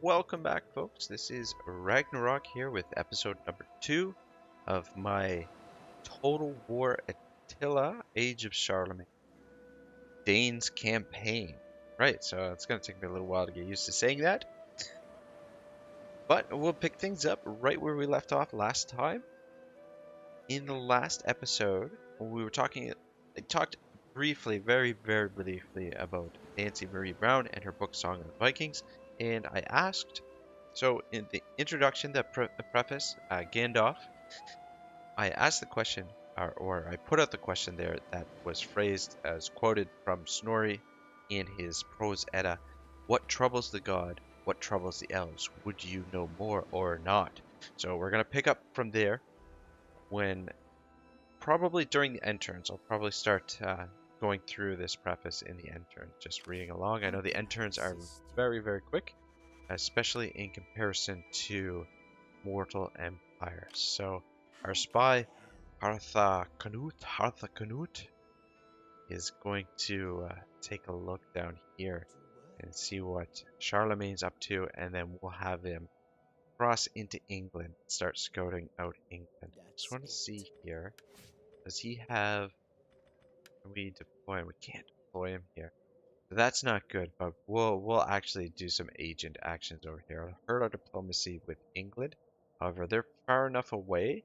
Welcome back, folks. This is Ragnarok here with episode number 2 of my Total War Attila Age of Charlemagne Danes campaign. Right, so it's going to take me a little while to get used to saying that, but we'll pick things up right where we left off last time. In the last episode, we were talking, I talked briefly, very briefly about Nancy Marie Brown and her book Song of the Vikings, and I asked. So in the introduction, the preface, Gandalf, I asked the question, or I put out the question there that was phrased as quoted from Snori in his Prose Edda. What troubles the god? What troubles the elves? Would you know more or not? So we're going to pick up from there when, probably during the end turns, I'll probably start going through this preface in the end turn, just reading along. I know the end turns are very quick, especially in comparison to Mortal Empires. So our spy, Hartha Canute, is going to take a look down here and see what Charlemagne's up to, and then we'll have him cross into England, start scouting out England. Just want to see here. Does he have... Can we deploy him? We can't deploy him here. That's not good, but we'll actually do some agent actions over here. I'll hurt our diplomacy with England. However, they're far enough away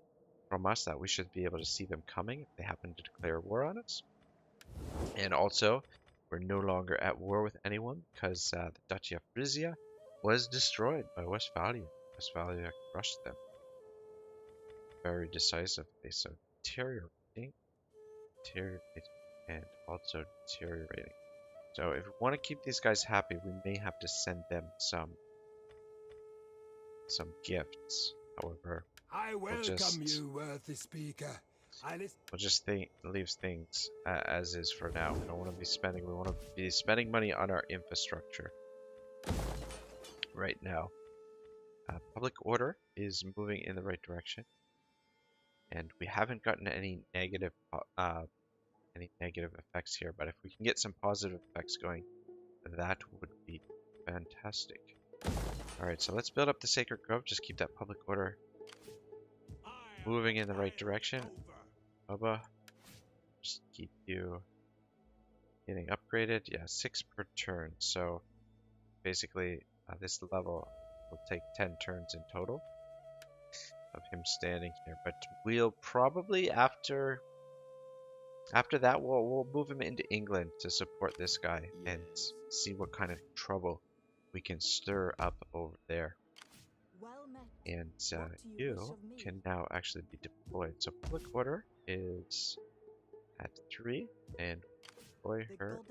from us that we should be able to see them coming if they happen to declare war on us. And also, we're no longer at war with anyone because the Duchy of Frisia was destroyed by Westphalia. Westphalia crushed them very decisively. So deteriorating, and also deteriorating. So if we want to keep these guys happy, we may have to send them some gifts. However, I welcome you, worthy speaker. we'll just leave things as is for now. We don't want to be spending. We want to be spending money on our infrastructure right now. Public order is moving in the right direction, and we haven't gotten any negative effects here. But if we can get some positive effects going, that would be fantastic. Alright, so let's build up the Sacred Grove. Just keep that public order moving in the right direction. Bubba, just keep you getting upgraded. Yeah, 6 per turn. So basically, this level will take 10 turns in total of him standing here. But we'll probably, after that, we'll move him into England to support this guy and see what kind of trouble we can stir up over there. And you can now actually be deployed. So public order is at 3, and deploy her.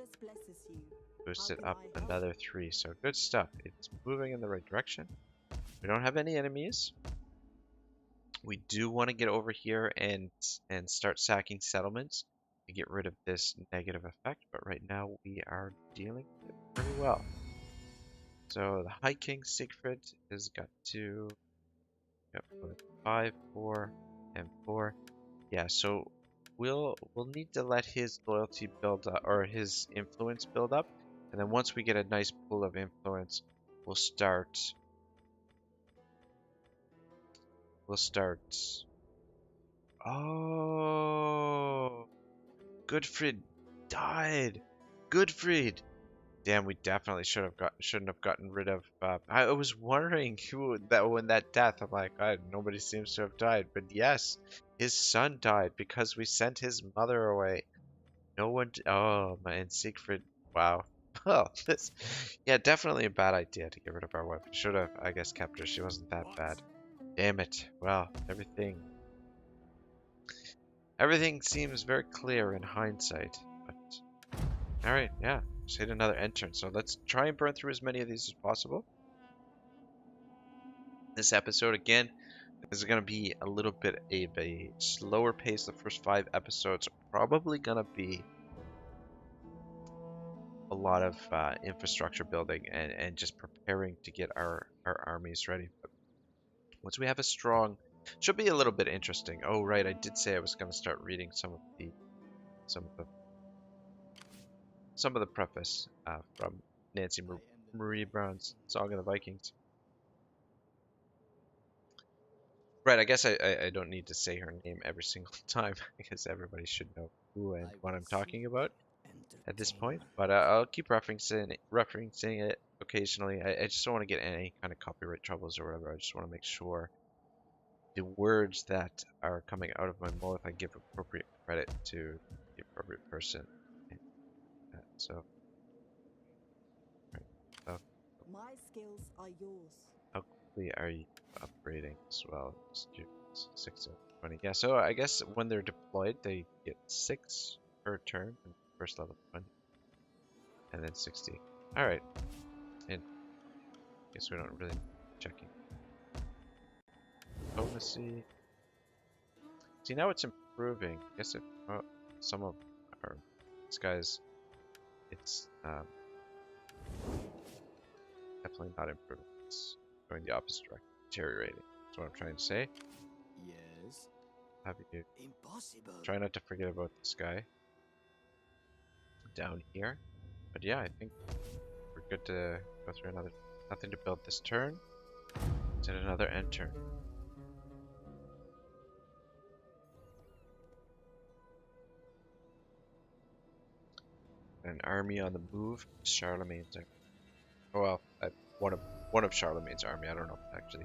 Boost it up another 3. So good stuff. It's moving in the right direction. We don't have any enemies. We do want to get over here and start sacking settlements to get rid of this negative effect. But right now we are dealing with it pretty well. So the High King Siegfried has got to 5, 4, and 4. Yeah, so we'll need to let his loyalty build up, or his influence build up, and then once we get a nice pool of influence, we'll start. Oh, Goodfried died. Goodfried. Damn, we definitely shouldn't have gotten rid of. I was wondering who that when that death. I'm like, nobody seems to have died, but yes, his son died because we sent his mother away. No one. Oh man, Siegfried. Wow. Well, yeah, definitely a bad idea to get rid of our wife. Should have, I guess, kept her. She wasn't that bad. Damn it. Well, everything seems very clear in hindsight. But all right, yeah. Just hit another entrance. So let's try and burn through as many of these as possible. This episode, again, is going to be a little bit of a slower pace. The first 5 episodes are probably going to be a lot of infrastructure building and just preparing to get our armies ready. But once we have a strong, should be a little bit interesting. Oh right, I did say I was going to start reading some of the preface from Nancy Marie Brown's Song of the Vikings. Right, I guess I don't need to say her name every single time because everybody should know who and what I'm talking about at this point. But I'll keep referencing it occasionally. I just don't want to get any kind of copyright troubles or whatever. I just want to make sure the words that are coming out of my mouth, I give appropriate credit to the appropriate person. So, right, so My skills are yours. how quickly are you upgrading as well? 6 of 20. Yeah, so I guess when they're deployed, they get 6 per turn, and first level 20, and then 60. All right, and I guess we don't really checking diplomacy. See, now it's improving. I guess if some of our this guy's, it's definitely not improving. It's going the opposite direction, deteriorating. That's what I'm trying to say. Yes. Have you Impossible. try not to forget about this guy down here. But yeah, I think we're good to go through another. Nothing to build this turn. Did another end turn. An army on the move. Charlemagne's. Oh, well, one of Charlemagne's army. I don't know if actually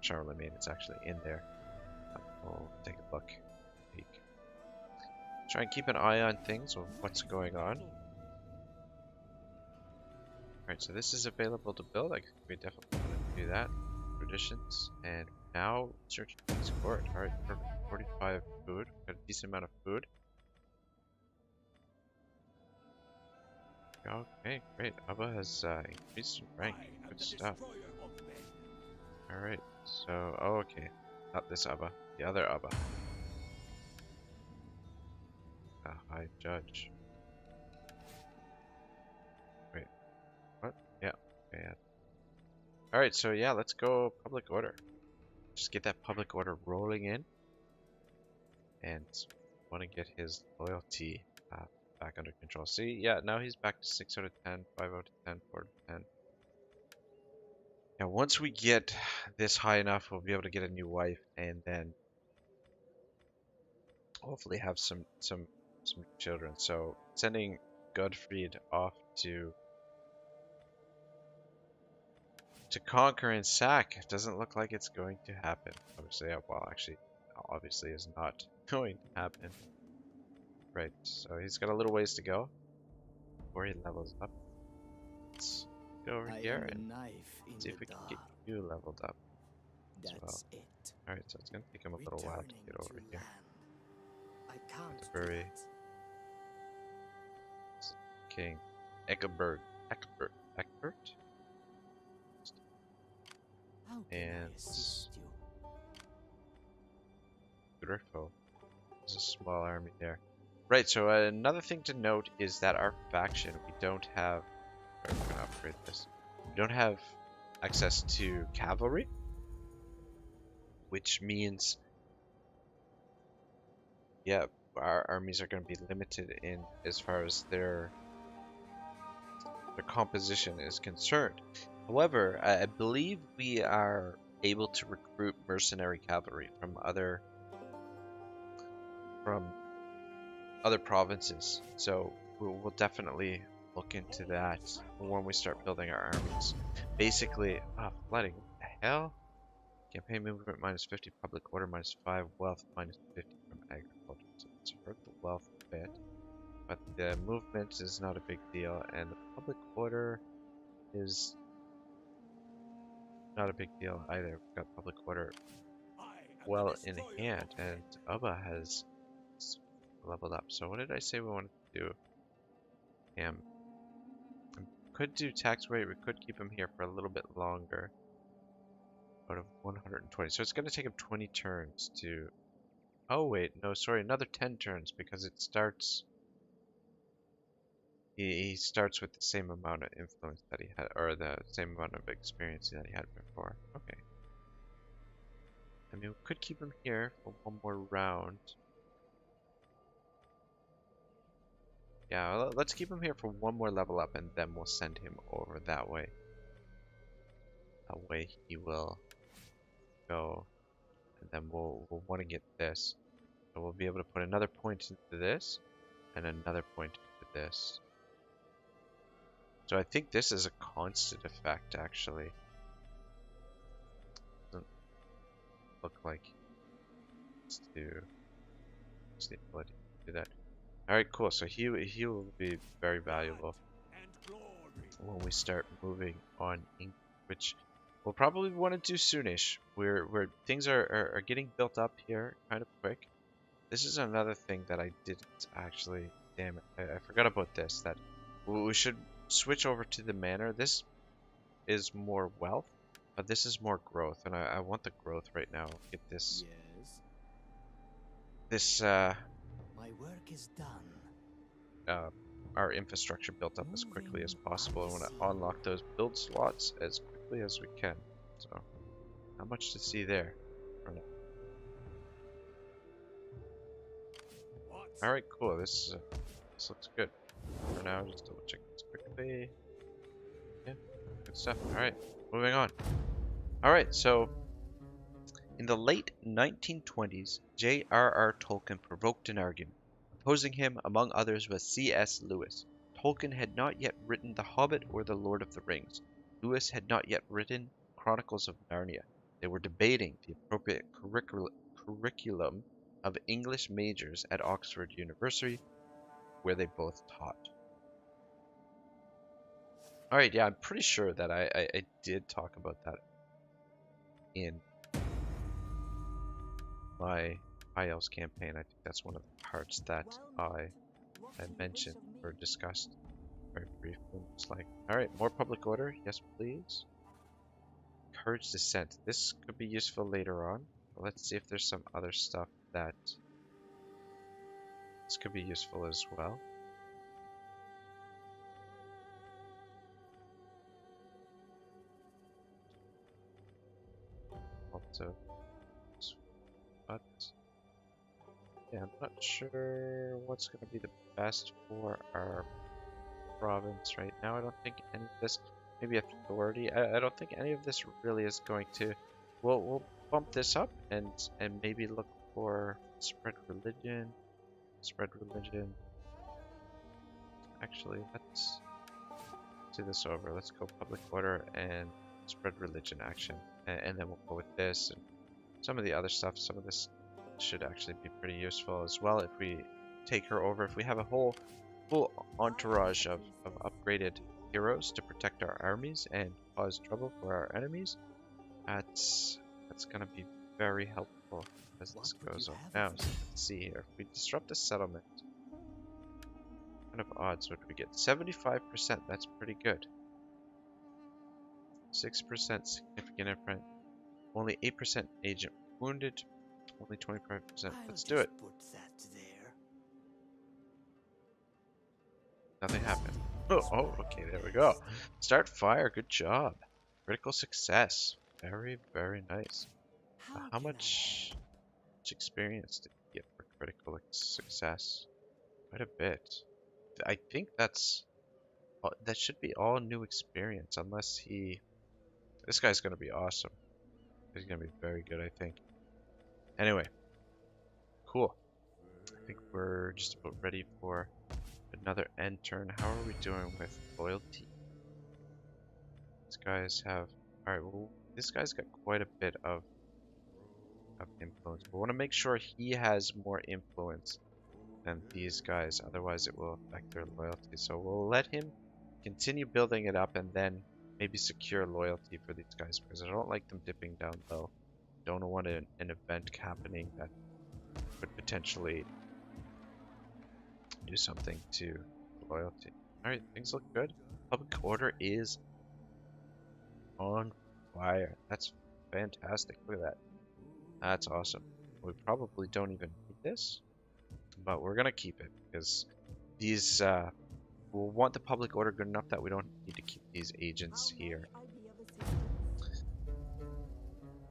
Charlemagne is actually in there. We'll take a look. Peek. Try and keep an eye on things of what's going on. Alright, so this is available to build. I think we definitely want to do that. Traditions. And now search this court. Alright, perfect. 45 food. Got a decent amount of food. Okay, great. Abba has increased in rank. Good stuff. Alright, so, oh, okay. Not this Abba. The other Abba. A high judge. Wait, what? Yeah, okay. Yeah. Alright, so yeah, let's go public order. Just get that public order rolling in. And want to get his loyalty back under control. See, yeah, now he's back to 6 out of 10, 5 out of 10, 4 out of 10. Now, once we get this high enough, we'll be able to get a new wife, and then hopefully have some children. So sending Godfried off to conquer and sack doesn't look like it's going to happen. Obviously, well, actually, obviously is not going to happen. Right, so he's got a little ways to go before he levels up. Let's go over here and see if we can get you leveled up as well. Alright, so it's going to take him a little while to get over here. Bury King Eckbert. And Grifo. There's a small army there. Right, so another thing to note is that our faction, we don't have, we're going to upgrade this, we don't have access to cavalry, which means, yeah, our armies are going to be limited in as far as their composition is concerned. However, I believe we are able to recruit mercenary cavalry from other provinces, so we'll definitely look into that when we start building our armies. Basically, flooding. What the hell? Campaign movement minus 50, public order minus 5, wealth minus 50 from agriculture. So it's hurt the wealth a bit, but the movement is not a big deal, and the public order is not a big deal either. We've got public order well in hand, and Abba has leveled up. So what did I say we wanted to do? Could do tax rate. We could keep him here for a little bit longer. Out of 120. So it's going to take him 20 turns to... Oh wait, no, sorry, another 10 turns because it starts... He starts with the same amount of influence that he had, or the same amount of experience that he had before. Okay. I mean, we could keep him here for one more round. Yeah, let's keep him here for one more level up, and then we'll send him over that way. That way he will go and then we'll want to get this. So we'll be able to put another point into this, and another point into this. So I think this is a constant effect, actually. Doesn't look like it's the ability to do that. All right, cool. So he will be very valuable when we start moving on, which we'll probably want to do soonish. Where things are getting built up here kind of quick. This is another thing that I didn't actually. Damn it! I forgot about this. That we should switch over to the manor. This is more wealth, but this is more growth, and I want the growth right now. Get this. Yes. This My work is done. our infrastructure built up as quickly as possible. I want to unlock those build slots as quickly as we can. So, not much to see there. All right, cool. This looks good. For now, just double check this quickly. Yeah, good stuff. All right, moving on. All right, so in the late 1920s, J.R.R. Tolkien provoked an argument. Opposing him, among others, was C.S. Lewis. Tolkien had not yet written The Hobbit or The Lord of the Rings. Lewis had not yet written Chronicles of Narnia. They were debating the appropriate curriculum of English majors at Oxford University, where they both taught. Alright, yeah, I'm pretty sure that I did talk about that in my High Elves campaign. I think that's one of the parts that I mentioned or discussed very briefly. It's like, alright, more public order. Yes, please. Encourage dissent. This could be useful later on. But let's see if there's some other stuff that this could be useful as well. Also, but yeah, I'm not sure what's going to be the best for our province right now. I don't think any of this, maybe authority. I don't think any of this really is going to. We'll bump this up and maybe look for spread religion. Spread religion. Actually, let's do this over. Let's go public order and spread religion action, and then we'll go with this and some of the other stuff. Some of this should actually be pretty useful as well if we take her over. If we have a full entourage of upgraded heroes to protect our armies and cause trouble for our enemies, that's gonna be very helpful as this goes on. Now, so let's see here. If we disrupt a settlement, what kind of odds would we get? 75%. That's pretty good. 6% significant imprint. Only 8% agent wounded. Only 25%. Let's do it. Put that there. Nothing happened. Oh, okay, there we go. Start fire. Good job. Critical success. Very, very nice. How much experience did you get for critical success? Quite a bit. I think that should be all new experience, unless he. This guy's gonna be awesome. He's gonna be very good, I think. Anyway, cool. I think we're just about ready for another end turn. How are we doing with loyalty? These guys have. Alright, well, this guy's got quite a bit of influence. We want to make sure he has more influence than these guys, otherwise it will affect their loyalty. So we'll let him continue building it up and then maybe secure loyalty for these guys, because I don't like them dipping down low. Don't want an event happening that could potentially do something to loyalty. Alright, things look good. Public order is on fire. That's fantastic. Look at that. That's awesome. We probably don't even need this, but we're gonna keep it because these we'll want the public order good enough that we don't need to keep these agents here.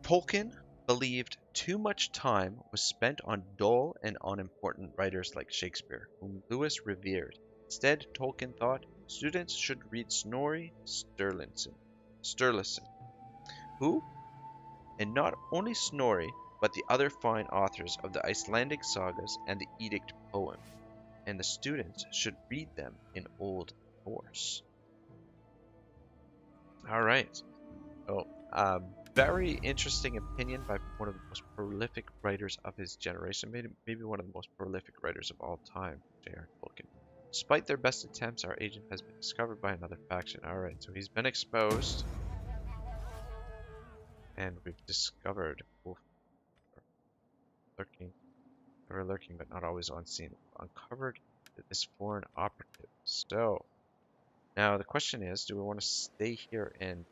Tolkien believed too much time was spent on dull and unimportant writers like Shakespeare, whom Lewis revered. Instead, Tolkien thought students should read Snori Sturluson, who, and not only Snori, but the other fine authors of the Icelandic sagas and the Edict poem, and the students should read them in Old Norse. All right. Oh, very interesting opinion by one of the most prolific writers of his generation, maybe one of the most prolific writers of all time, J.R. Tolkien. Despite their best attempts, our agent has been discovered by another faction. All right, so he's been exposed, and we've discovered lurking, ever lurking, but not always on scene. Uncovered this foreign operative. So now the question is, do we want to stay here and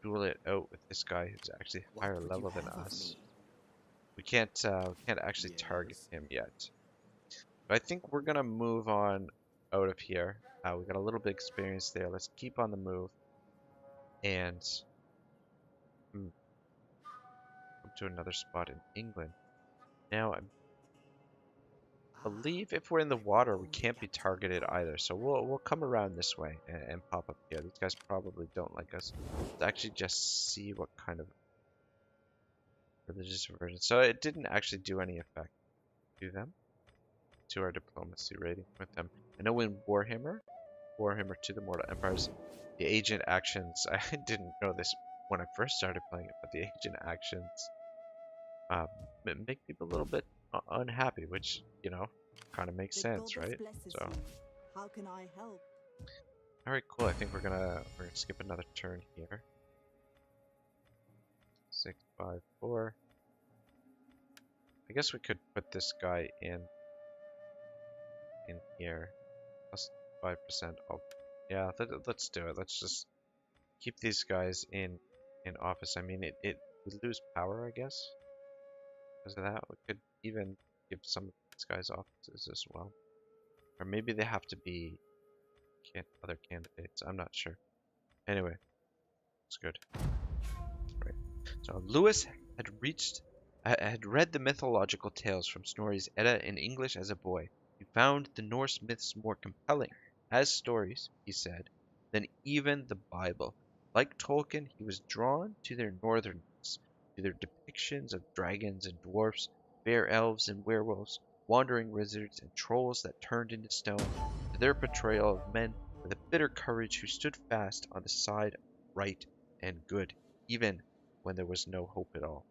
duel it out with this guy who's actually higher level than us? We can't actually target him yet. But I think we're gonna move on out of here. We got a little bit of experience there. Let's keep on the move and come to another spot in England. Now I believe if we're in the water, we can't be targeted either. So we'll come around this way and pop up here. These guys probably don't like us. Let's actually just see what kind of religious aversion. So it didn't actually do any effect to them, to our diplomacy rating with them. I know in Warhammer to the Mortal Empires, the agent actions, I didn't know this when I first started playing it, but the agent actions make people a little bit unhappy, which, you know, kind of makes sense, right? So, how can I help? all right, cool. I think we're gonna skip another turn here. 6, 5, 4. I guess we could put this guy in here. Plus 5% off. Yeah, let's do it. Let's just keep these guys in office. I mean, we lose power, I guess. Because of that, we could even give some of these guys offices as well. Or maybe they have to be other candidates. I'm not sure. Anyway, it's good. Right. So Lewis had read the mythological tales from Snorri's Edda in English as a boy. He found the Norse myths more compelling as stories, he said, than even the Bible. Like Tolkien, he was drawn to their northernness, to their depictions of dragons and dwarfs, fair elves and werewolves, wandering wizards and trolls that turned into stone, to their portrayal of men with a bitter courage who stood fast on the side of right and good, even when there was no hope at all.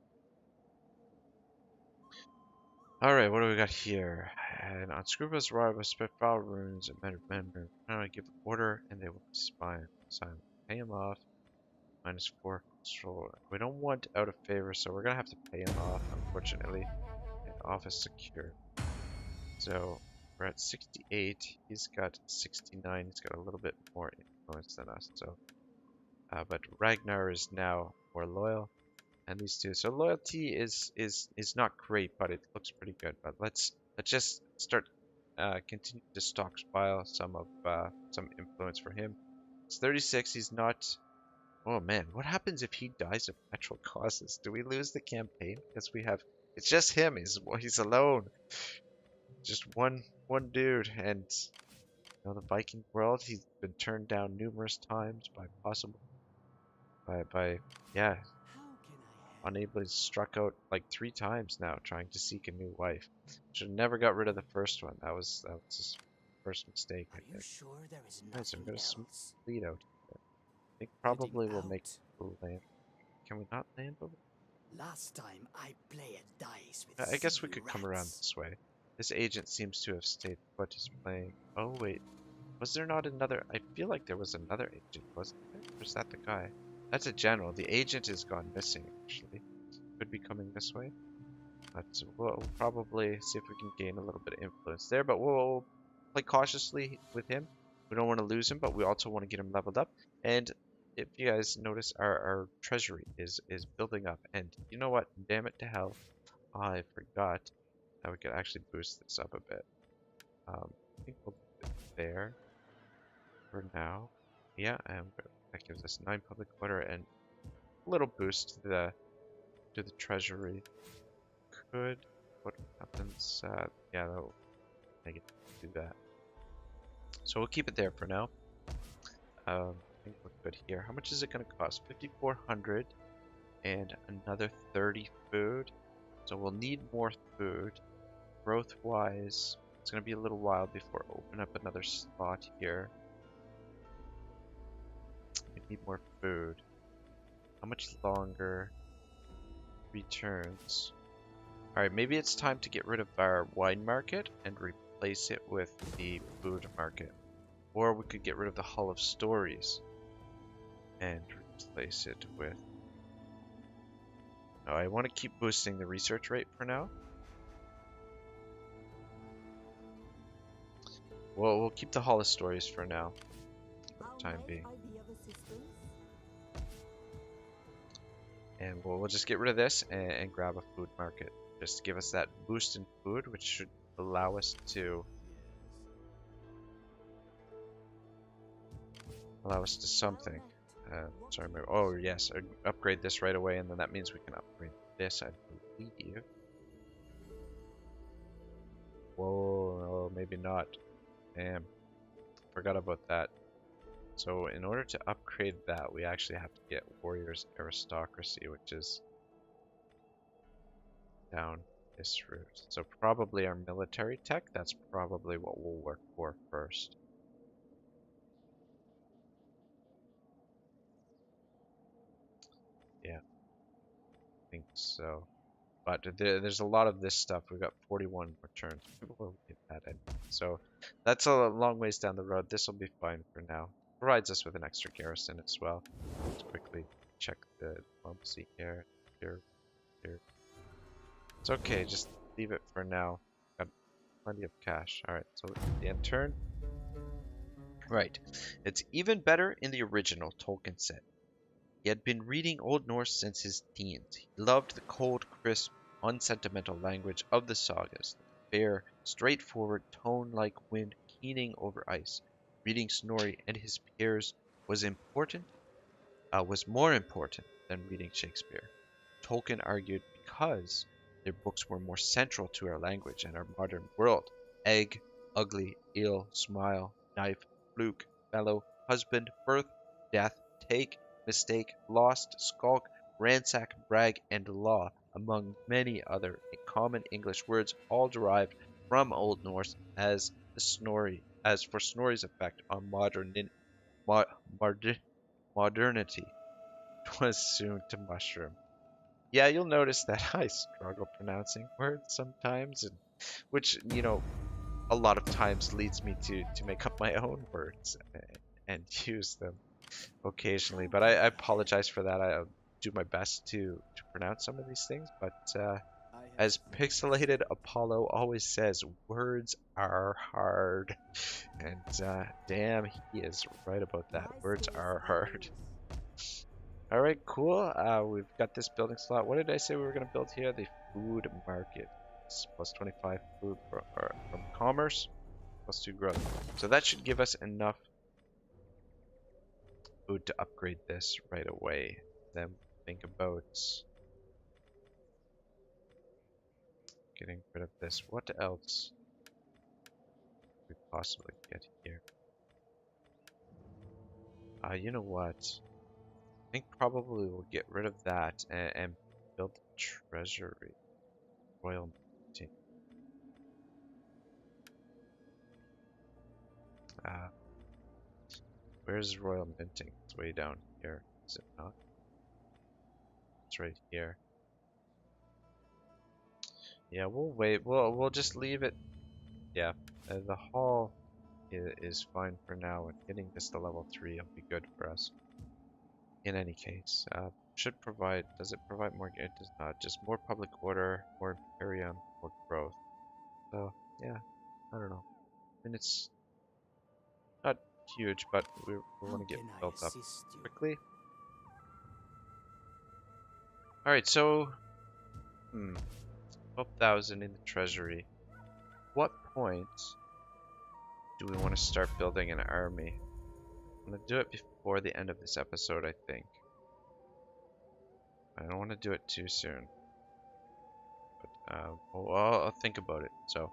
Alright, what do we got here? An unscrupulous rival with spitfire runes and men give order and they will be silent. Pay him off. -4 control. We don't want out of favor, so we're gonna have to pay him off, unfortunately. And office secure. So we're at 68. He's got 69. He's got a little bit more influence than us. So, but Ragnar is now more loyal. And these two. So loyalty is not great, but it looks pretty good. But let's just start continue to stockpile some influence for him. It's 36. He's not. Oh man, what happens if he dies of natural causes? Do we lose the campaign? Because we have. It's just him. He's alone. Just one dude, and you know, the Viking world. He's been turned down numerous times by yeah. Unable to struck out like 3 times now trying to seek a new wife. Should have never got rid of the first one. That was his first mistake, I think. Sure there is Nice, I'm gonna else? lead out here. I think probably we'll make land. Can we not land over? Last time I played dice with I guess we sea could come around rats. this way. This agent seems to have stayed put. He's playing. Oh wait, was there not another? I feel like there was another agent, wasn't there? Or is that the guy? That's a general. The agent has gone missing, actually. Could be coming this way. But we'll probably see if we can gain a little bit of influence there. But we'll play cautiously with him. We don't want to lose him, but we also want to get him leveled up. And if you guys notice, our treasury is building up. And you know what? Damn it to hell. I forgot that we could actually boost this up a bit. I think we'll put it there for now. Yeah, and that gives us 9 public order and a little boost to the treasury. What happens? Yeah, that'll make it do that. So we'll keep it there for now. I think we're good here. How much is it going to cost? 5,400. and another 30 food. So we'll need more food. Growth-wise, it's going to be a little while before I open up another slot here. We need more food. How much longer? Returns. Alright, maybe it's time to get rid of our wine market and replace it with the food market. Or we could get rid of the Hall of Stories and replace it with... No, I want to keep boosting the research rate for now. Well, we'll keep the Hall of Stories for now, for the time being. And we'll just get rid of this and grab a food market. Just to give us that boost in food, which should allow us to... something. Sorry, oh yes, upgrade this right away, and then that means we can upgrade this, I believe. Whoa, no, maybe not. Damn, forgot about that. So in order to upgrade that, we actually have to get Warriors Aristocracy, which is down this route. So probably our military tech, that's probably what we'll work for first. Yeah, I think so. But there's a lot of this stuff. We've got 41 more turns. People will get that in. So that's a long ways down the road. This will be fine for now. Provides us with an extra garrison as well. Let's quickly check the diplomacy here. Here. It's okay, just leave it for now. Got plenty of cash. Alright, so the end turn. Right. It's even better in the original, Tolkien said. He had been reading Old Norse since his teens. He loved the cold, crisp, unsentimental language of the sagas, the fair, straightforward tone like wind keening over ice. Reading Snori and his peers was more important than reading Shakespeare. Tolkien argued because their books were more central to our language and our modern world. Egg, ugly, ill, smile, knife, fluke, fellow, husband, birth, death, take, mistake, lost, skulk, ransack, brag, and law, among many other common English words, all derived from Old Norse as for Snorri's effect on modernity was soon to mushroom. Yeah, you'll notice that I struggle pronouncing words sometimes, and which, you know, a lot of times leads me to make up my own words and use them occasionally. But I apologize for that. I'll do my best to pronounce some of these things, but as Pixelated Apollo always says, words are hard. And damn, he is right about that. Words are hard. Alright, cool. We've got this building slot. What did I say we were going to build here? The food market. Plus 25 food from commerce. Plus 2 growth. So that should give us enough food to upgrade this right away. Then think about getting rid of this. What else could we possibly get here? You know what? I think probably we'll get rid of that and build the treasury. Royal minting. Where's royal minting? It's way down here. Is it not? It's right here. Yeah, we'll wait. We'll just leave it. Yeah, the hall is fine for now, and getting this to level 3 will be good for us. In any case, should provide. Does it provide more? It does not. Just more public order, more imperium, more growth. So yeah, I don't know. I mean, it's not huge, but we want to get built up quickly. All right, so 12,000 in the treasury. What point do we want to start building an army? I'm gonna do it before the end of this episode, I think. I don't want to do it too soon. But I'll think about it. So,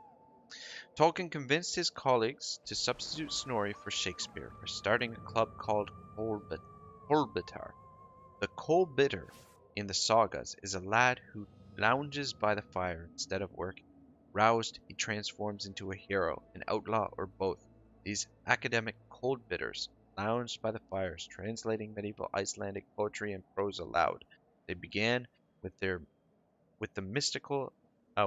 Tolkien convinced his colleagues to substitute Snorri for Shakespeare by starting a club called Holbitar. The Coal Bitter in the sagas is a lad who lounges by the fire instead of working. Roused, he transforms into a hero, an outlaw, or both. These academic cold bitters lounged by the fires, translating medieval Icelandic poetry and prose aloud. They began with their with the mystical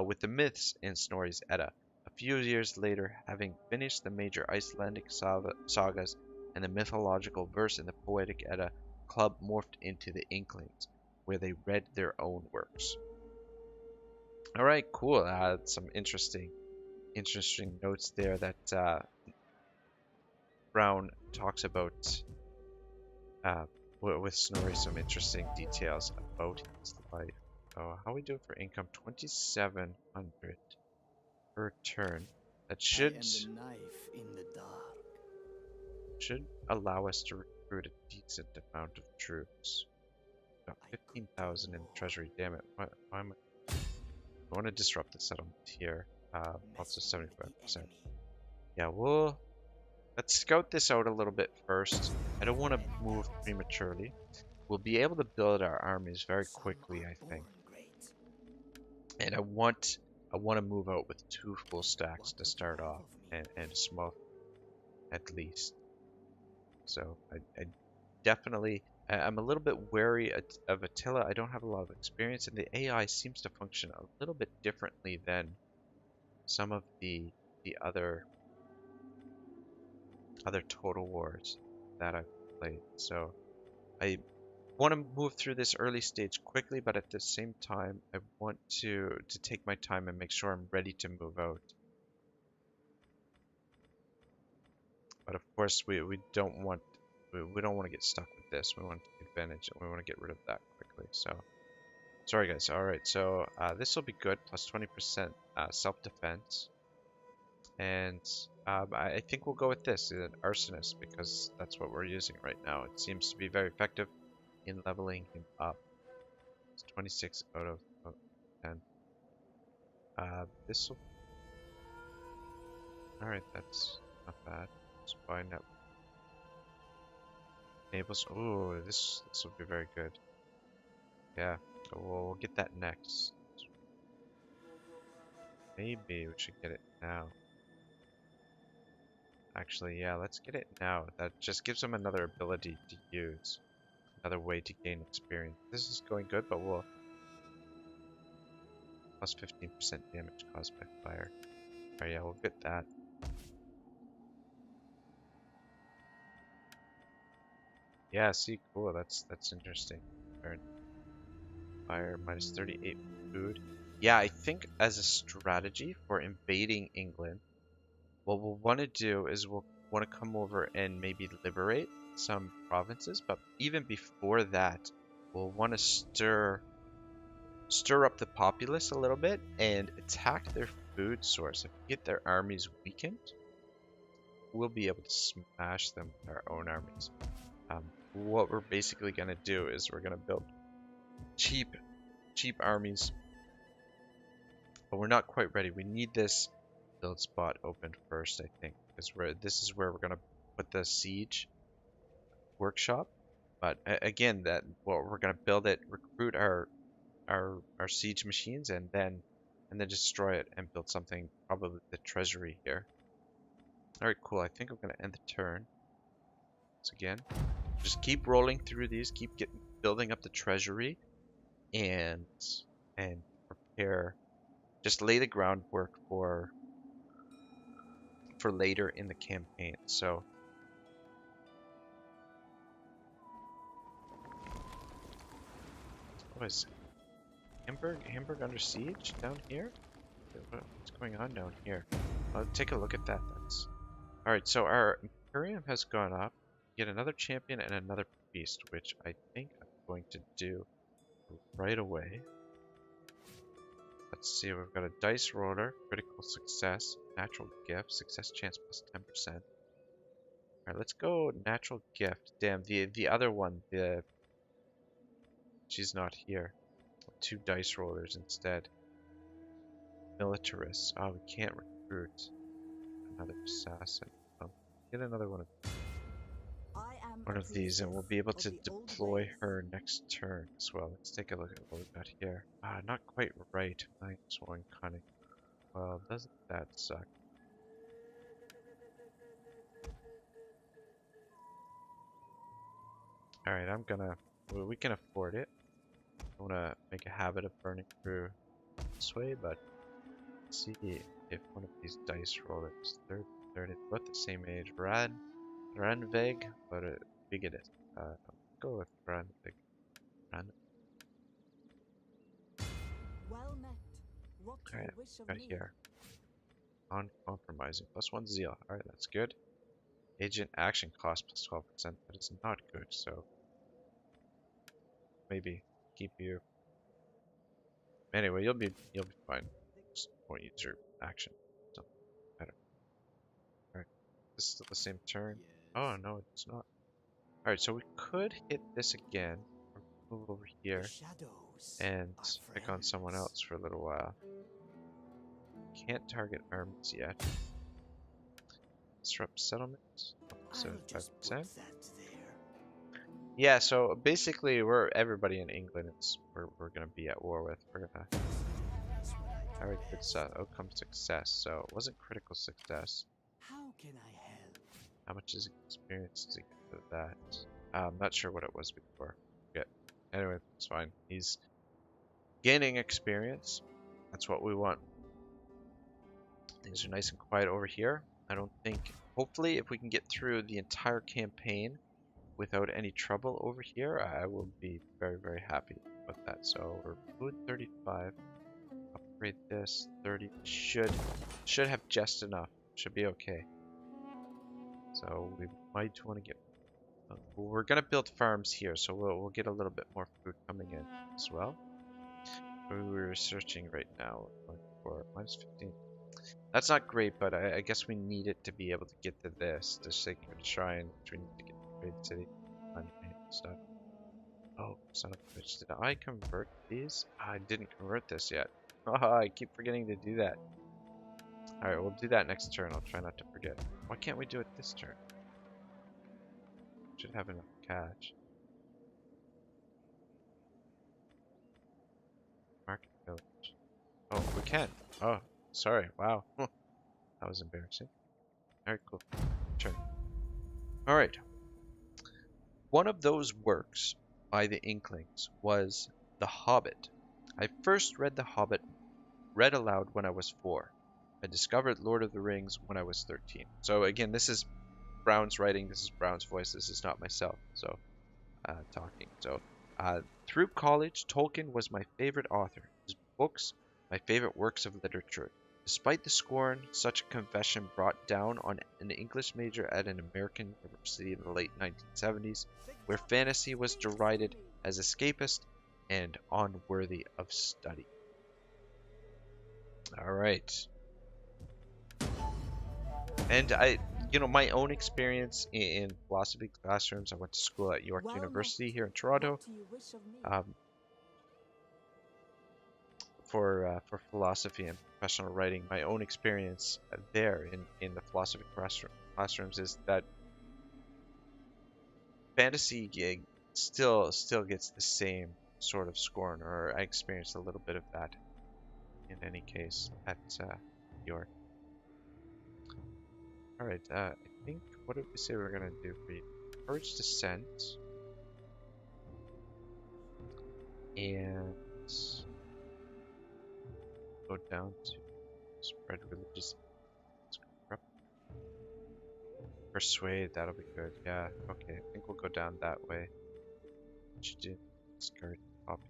with the myths in Snorri's Edda. A few years later, having finished the major Icelandic sagas and the mythological verse in the poetic Edda, the club morphed into the Inklings, where they read their own works. All right, cool. Some interesting notes there that Brown talks about uh, with Snorri. Some interesting details about his life. So, how we do for income? 2,700 per turn. That I am the knife in the dark. should allow us to recruit a decent amount of troops. Got 15,000 in the treasury. Damn it! Why am I want to disrupt the settlement here. Also 75%. Yeah, let's scout this out a little bit first. I don't want to move prematurely. We'll be able to build our armies very quickly, I think. And I want to move out with 2 full stacks to start off, and a small at least. So I definitely, I'm a little bit wary of Attila. I don't have a lot of experience, and the AI seems to function a little bit differently than some of the other Total Wars that I've played. So I want to move through this early stage quickly, but at the same time, I want to take my time and make sure I'm ready to move out. But of course, we don't want to get stuck with this. We want to take advantage, and we want to get rid of that quickly. So sorry guys. All right, so this will be good. Plus 20% self-defense, and I think we'll go with this, an arsonist, because that's what we're using right now. It seems to be very effective in leveling him up. It's 26 out of 10. This will. All right, that's not bad. Let's buy network. Enables. Ooh, this will be very good. Yeah, we'll get that next. Maybe we should get it now. Actually, yeah, let's get it now. That just gives them another ability to use. Another way to gain experience. This is going good, but we'll... Plus 15% damage caused by fire. Alright, yeah, we'll get that. Yeah, see, cool. That's interesting. Fire, minus 38 food. Yeah, I think as a strategy for invading England, what we'll want to do is we'll want to come over and maybe liberate some provinces, but even before that, we'll want to stir up the populace a little bit and attack their food source. If we get their armies weakened, we'll be able to smash them with our own armies. What we're basically going to do is we're going to build cheap armies, but we're not quite ready. We need this build spot open first, I think, because this is where we're going to put the siege workshop. But again, we're going to build it, recruit our siege machines, and then destroy it and build something, probably the treasury here. All right, cool. I think I'm going to end the turn. So again, just keep rolling through these, keep building up the treasury, and prepare. Just lay the groundwork for later in the campaign. So what is Hamburg under siege down here? What's going on down here? I'll take a look at that. All right. So our Imperium has gone up. Get another champion and another priest, which I think I'm going to do right away. Let's see. We've got a dice roller, critical success, natural gift, success chance plus 10%. All right. Let's go natural gift. Damn. The other one. She's not here. 2 dice rollers instead. Militarists. Oh, we can't recruit another assassin. Get another one. I am one of these, and we'll be able to deploy her next turn as well. Let's take a look at what we got here. Not quite right. -1 cunning. Well, doesn't that suck? Alright, we can afford it. I want to make a habit of burning through this way, but let's see if one of these dice rollers, third, both the same age. Ranvig, but big it is. Go with Ranvig. Well met. What do Alright, you wish of got me? here. Uncompromising. +1 zeal. Alright, that's good. Agent action cost +12%. That is not good, so maybe keep you. Anyway, you'll be fine. Just won't use your action. Something better. Alright. This is still the same turn. Oh no, it's not. Alright, so we could hit this again. Or move over here and pick on someone else for a little while. Can't target armies yet. Disrupt settlements. 75%. Yeah, so basically everybody in England we're gonna be at war with. We're gonna alright, good outcome success. So it wasn't critical success. How can I help? How much is experience to get for that? I'm not sure what it was before. Yeah. Anyway, it's fine. He's gaining experience. That's what we want. Things are nice and quiet over here. I don't think. Hopefully, if we can get through the entire campaign without any trouble over here, I will be very, very happy with that. So we're food 35. Upgrade this 30. Should have just enough. Should be okay. So we might want to get. We're gonna build farms here, so we'll get a little bit more food coming in as well. We're searching right now for -15. That's not great, but I guess we need it to be able to get to this, the sacred shrine, which we need to get to Great City and stuff. Oh, son of a bitch, did I convert these? I didn't convert this yet. Oh, I keep forgetting to do that. Alright, we'll do that next turn. I'll try not to forget. Why can't we do it this turn? Should have enough cash. Market village. Oh, we can. Oh, sorry. Wow. That was embarrassing. Alright, cool. Turn. Alright. One of those works by the Inklings was The Hobbit. I first read The Hobbit read aloud when I was 4. I discovered Lord of the Rings when I was 13. So again, this is Brown's writing, this is Brown's voice, this is not myself, so talking. So through college, Tolkien was my favorite author. His books, my favorite works of literature. Despite the scorn such a confession brought down on an English major at an American university in the late 1970s, where fantasy was derided as escapist and unworthy of study. All right. And my own experience in philosophy classrooms, I went to school at York University here in Toronto for philosophy and professional writing. My own experience there in the philosophy classrooms is that fantasy still gets the same sort of scorn, or I experienced a little bit of that in any case at York. Alright, I think, what did we say we were going to do for you? Purge Descent. And go down to spread religious. Persuade, that'll be good. Yeah, okay, I think we'll go down that way. What should do? Discard copy.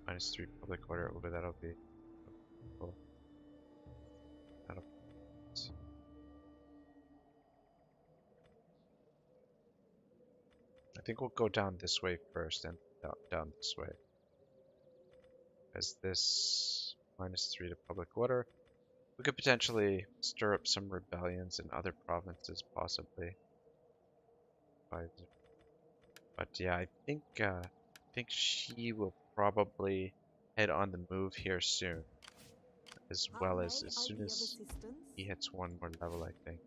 -3 public order over, that'll be cool. I think we'll go down this way first and down this way. As this -3 to public order, we could potentially stir up some rebellions in other provinces, possibly. But yeah, I think she will probably head on the move here soon, as well as soon as he hits one more level, I think.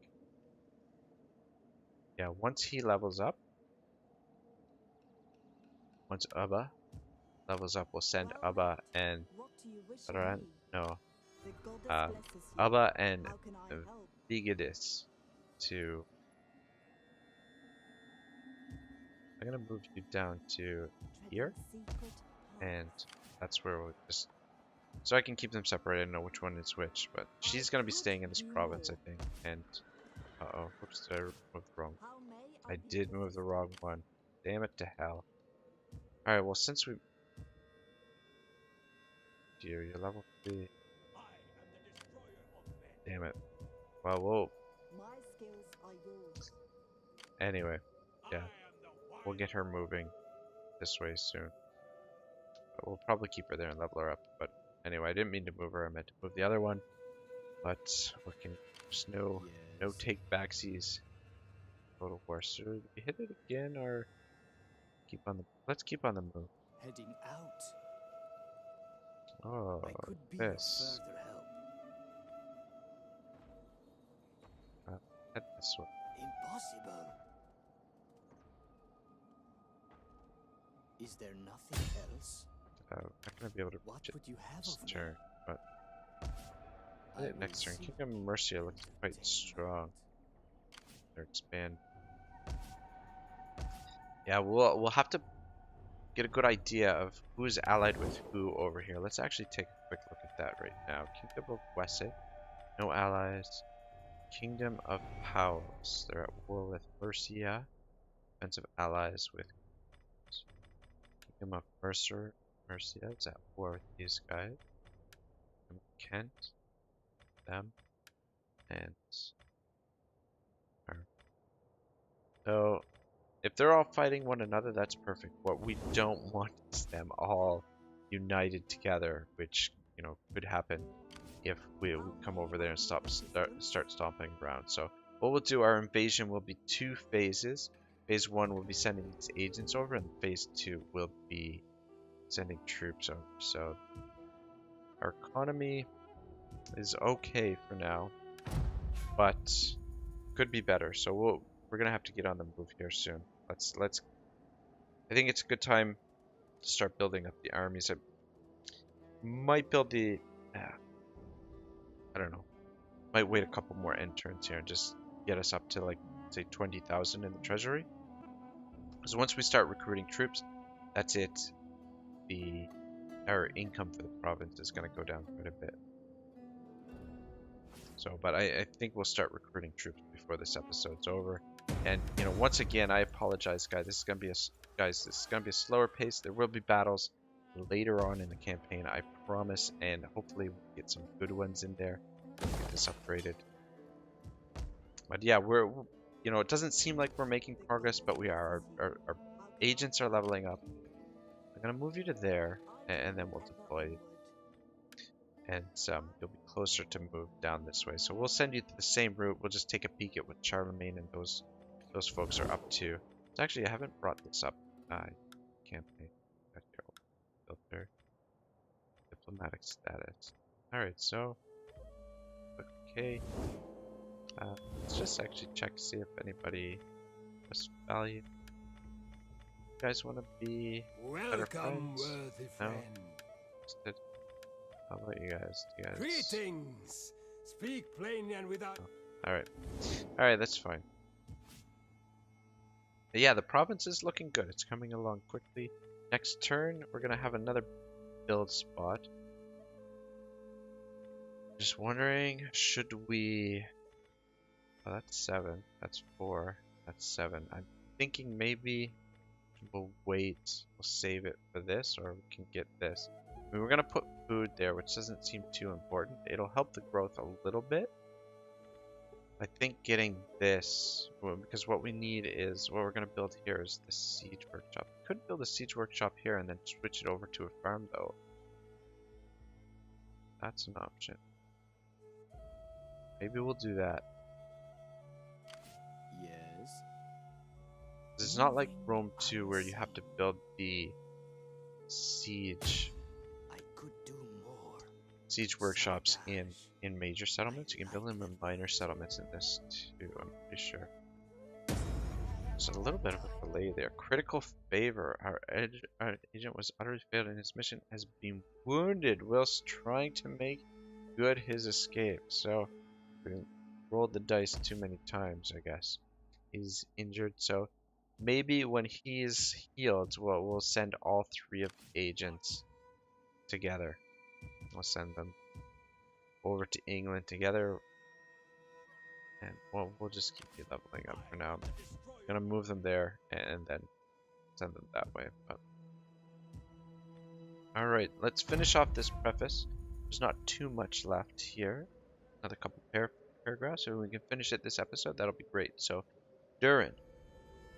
yeah, once he levels up, once Ubba levels up, we'll send Well Ubba met. and What do you wish of Ran, me? no, The goddess uh, blesses you. Ubba and How can I help? Vigidis to. I'm gonna move you down to here, Treading secret and paths. that's where we'll just. So I can keep them separated and know which one is which, but I she's gonna be could staying in this do province, I more. think, and. Uh-oh, whoops, did I move the wrong? How may I I be did move the pitiful? wrong one. Damn it to hell. Alright, well, since we. Dear, you're level 3. Damn it. Well, we'll. My skills are yours. Anyway, yeah. We'll get her moving this way soon. But we'll probably keep her there and level her up. But anyway, I didn't mean to move her. I meant to move the other one. But what can. There's no Yes. take backsies. Total War. Should we hit it again or keep on the. Let's keep on the move. Heading out. Oh, I could be this. of further help. Head this way. Impossible. Is there nothing else? I'm not gonna be able to What reach it would you have this of me? turn, but I hit it will next turn. seek Kingdom of Mercia looks quite entertainment. strong. Or expand. Yeah, we'll have to get a good idea of who's allied with who over here. Let's actually take a quick look at that right now. Kingdom of Wessex, no allies. Kingdom of Powys, they're at war with Mercia. Defensive allies with Kingdom of Mercia is at war with these guys. Kingdom of Kent, them, and her. So if they're all fighting one another, that's perfect. What we don't want is them all united together, which, you know, could happen if we come over there and start stomping around. So what we'll do, our invasion will be 2 phases. Phase 1 will be sending these agents over, and phase 2 will be sending troops over. So our economy is okay for now, but could be better. So we're gonna have to get on the move here soon. Let's. I think it's a good time to start building up the armies. I might build the. I don't know. Might wait a couple more end turns here and just get us up to, like, say 20,000 in the treasury. Because once we start recruiting troops, that's it. Our income for the province is going to go down quite a bit. So, but I think we'll start recruiting troops before this episode's over. And, you know, once again, I apologize, guys. This is going to be a slower pace. There will be battles later on in the campaign, I promise, and hopefully we'll get some good ones in there. Get this upgraded. But yeah, you know, it doesn't seem like we're making progress, but we are. Our agents are leveling up. I'm gonna move you to there, and then we'll deploy. And you'll be closer to move down this way. So we'll send you to the same route. We'll just take a peek at what Charlemagne and those folks are up to. So actually, I haven't brought this up. Campaign. Filter. Diplomatic status. All right, so okay. Let's just actually check to see if anybody has value. You guys want to be better Welcome, friends? worthy No? friend. Instead, how about you guys? Do you guys? Greetings. Speak plainly and without. All right, that's fine. But yeah, the province is looking good. It's coming along quickly. Next turn, we're gonna have another build spot. Just wondering, should we? Oh, that's 7. That's 4. That's 7. I'm thinking maybe we'll wait. We'll save it for this, or we can get this. I mean, we're gonna put food there, which doesn't seem too important. It'll help the growth a little bit. I think getting this, well, because what we need is, what we're gonna build here is the siege workshop. Could build a siege workshop here and then switch it over to a farm, though. That's an option. Maybe we'll do that. Yes. It's not like Rome 2 where you have to build the siege I could do more. workshops in major settlements. You can build them in minor settlements in this too, I'm pretty sure. Just a little bit of a delay there. Critical favor. Our agent was utterly failed in his mission, has been wounded whilst trying to make good his escape. So we rolled the dice too many times, I guess. He's injured, so maybe when he's healed, we'll send all three of the agents together. We'll send them over to England together, and we'll just keep you leveling up for now. I'm gonna move them there and then send them that way. But all right, let's finish off this preface. There's not too much left here. Another couple paragraphs, so we can finish it this episode. That'll be great. So, Durin.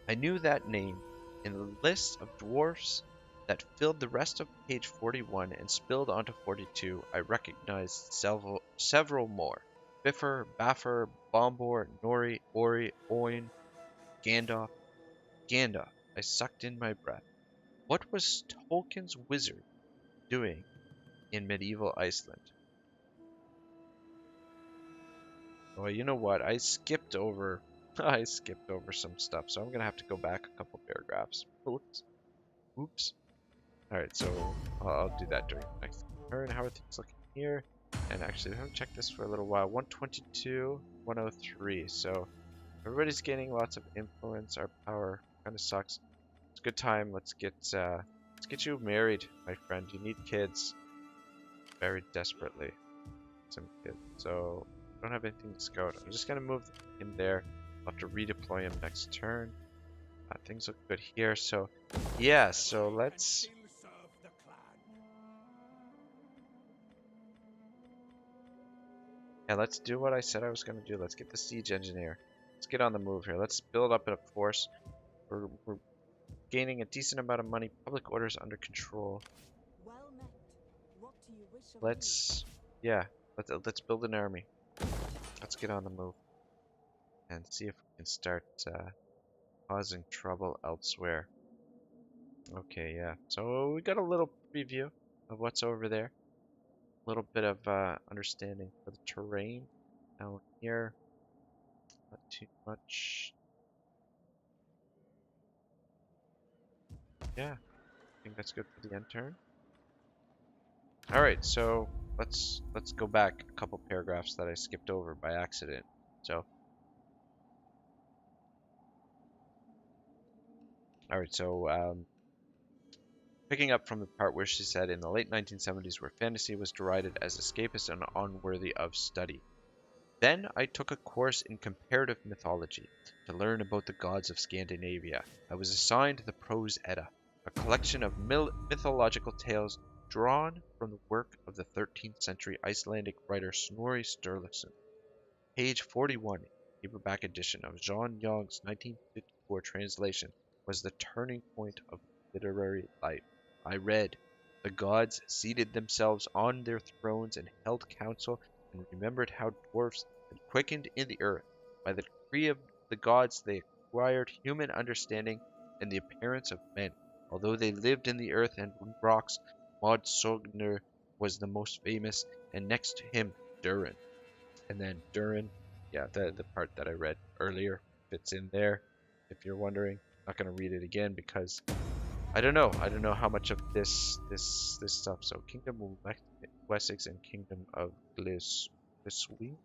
I knew that name in the list of dwarfs that filled the rest of page 41 and spilled onto 42. I recognized several more. Bifur, Bafur, Bombor, Nori, Ori, Oin, Gandalf. Gandalf. I sucked in my breath. What was Tolkien's wizard doing in medieval Iceland? Well, you know what? I skipped over some stuff, so I'm gonna have to go back a couple paragraphs. Oops. Oops. Alright, so I'll do that during the next turn. How are things looking here? And actually, we haven't checked this for a little while. 122, 103. So everybody's gaining lots of influence. Our power kind of sucks. It's a good time. Let's get you married, my friend. You need kids very desperately. Some kids. So I don't have anything to scout. I'm just gonna move him there. I'll have to redeploy him next turn. Things look good here. So yeah. So let's. Yeah, let's do what I said I was gonna do. Let's get the siege engineer. Let's get on the move here. Let's build up a force. We're gaining a decent amount of money. Public orders under control. Well met. What do you wish of Let's build an army. Let's get on the move and see if we can start causing trouble elsewhere. Okay, yeah. So we got a little preview of what's over there. A little bit of understanding for the terrain down here. Not too much. Yeah, I think that's good for the end turn. All right, so let's go back a couple paragraphs that I skipped over by accident. So, all right, so picking up from the part where she said in the late 1970s where fantasy was derided as escapist and unworthy of study. Then I took a course in comparative mythology to learn about the gods of Scandinavia. I was assigned the Prose Edda, a collection of mythological tales drawn from the work of the 13th century Icelandic writer Snorri Sturluson. Page 41, paperback edition of Jean Young's 1954 translation, was the turning point of literary life. I read, the gods seated themselves on their thrones and held council and remembered how dwarfs had quickened in the earth. By the decree of the gods they acquired human understanding and the appearance of men. Although they lived in the earth and rocks, Maud Sogner was the most famous, and next to him, Durin. And then Durin, yeah, the part that I read earlier fits in there, if you're wondering. I'm not going to read it again because I don't know how much of this stuff. So Kingdom of Wessex and Kingdom of Glisween.